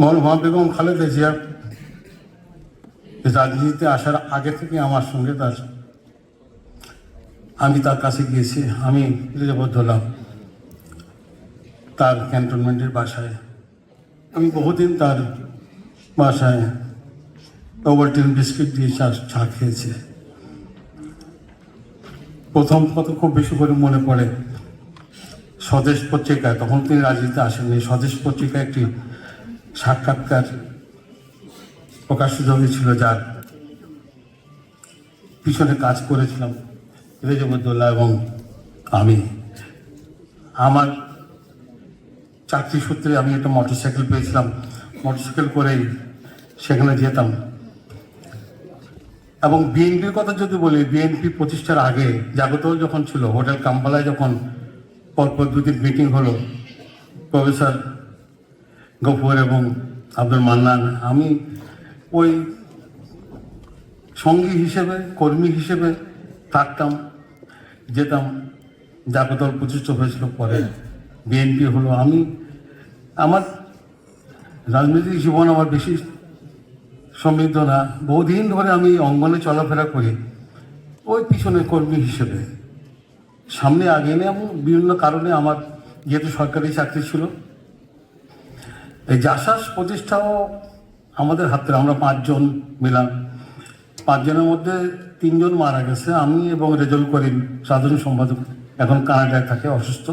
মরহুমা বেগম খালেদা জিয়া রাজনীতিতে আসার আগে থেকে আমার সঙ্গে আমি তার কাছে গিয়েছি। আমি লিপিবদ্ধ হলাম তার ক্যান্টনমেন্টের বাসায়। আমি বহুদিন তার বাসায় ওভারটিন বিস্কিট দিয়ে চা খেয়েছি। প্রথম কথা খুব বেশি করে মনে পড়ে স্বদেশ পত্রিকায়, তখন তিনি রাজনীতিতে আসেননি, স্বদেশ পত্রিকায় একটি সাক্ষাৎকার প্রকাশিত হয়েছিল, যার পিছনে কাজ করেছিলাম রেজমুদ্দৌলা এবং আমি। আমার চাকরি সূত্রে আমি একটা মোটরসাইকেল পেয়েছিলাম, মোটরসাইকেল করেই সেখানে যেতাম। এবং বিএনপির কথা যদি বলি, বিএনপি প্রতিষ্ঠার আগে জাগতল যখন ছিল, হোটেল কাম্পালায় যখন পরপর দুদিন মিটিং হলো, প্রফেসর গফুর এবং আব্দুল মান্নান, আমি ওই সঙ্গী হিসেবে, কর্মী হিসেবে থাকতাম, যেতাম। জাগতল প্রতিষ্ঠা হয়েছিল, পরে বিএনপি হলো। আমার রাজনৈতিক জীবন আমার বেশি সমৃদ্ধ না, বহুদিন ধরে আমি অঙ্গনে চলাফেরা করি ওই পিছনে কর্মী হিসেবে, সামনে আগে নেই। এবং বিভিন্ন কারণে আমার যেহেতু সরকারি চাকরি ছিল, এই জাসাস প্রতিষ্ঠাও আমাদের হাতে। আমরা 5 জন মিলাম, 5 জনের মধ্যে 3 জন মারা গেছে। আমি এবং রেজল করিম সাধারণ সম্পাদক, এখন কানাডায় থাকে, অসুস্থ।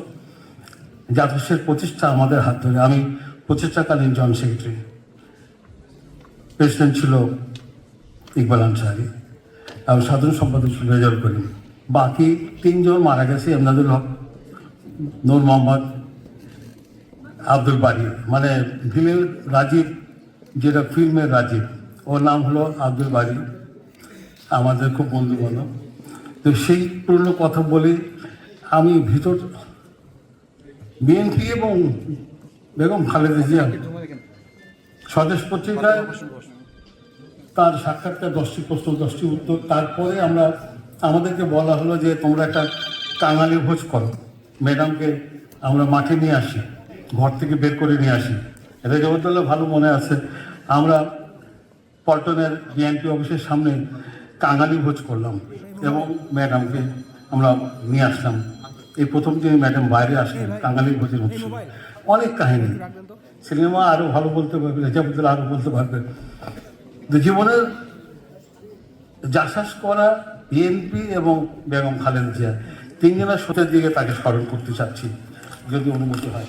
জাসাসের প্রতিষ্ঠা আমাদের হাত ধরে। আমি প্রতিষ্ঠাকালীন জয়েন্ট সেক্রেটারি, প্রেসিডেন্ট ছিল ইকবাল আনসারি এবং সাধারণ সম্পাদক ছিল রেজল করিম। বাকি 3 জন মারা গেছে, এমদাদুল হক, নূর মোহাম্মদ, আব্দুল বারি, মানে ফিল্মের রাজীব, যেটা ফিল্মের রাজীব, ওর নাম হলো আব্দুল বারি, আমাদের খুব বন্ধু বান্ধব। তো সেই পুরনো কথা বলি। আমি ভিতর বিএনপি এবং বেগম খালেদা জিয়া, স্বদেশ পত্রিকায় তার সাক্ষাৎকার 10টি প্রশ্ন 10টি উত্তর। তারপরে আমাদেরকে বলা হলো যে তোমরা একটা কাঙালি ভোজ করো, ম্যাডামকে আমরা মাঠে নিয়ে আসি, ঘর থেকে বের করে নিয়ে আসি। এটা জগদ্দৌলা ভালো মনে আছে, আমরা পল্টনের বিএনপি অফিসের সামনে কাঙালি ভোজ করলাম এবং ম্যাডামকে আমরা নিয়ে আসলাম। এই প্রথম দিন ম্যাডাম বাইরে আসলেন কাঙালি ভোজের উৎসব। অনেক কাহিনী, সিনেমা আরও ভালো বলতে পারবে, রেজাবুদ্দৌলা আরও বলতে পারবে। জীবনের জাসাস করা বিএনপি এবং বেগম খালেদা জিয়া 3 জনের সোতের দিকে তাকে স্মরণ করতে চাচ্ছি, যদি অনুমতি হয়।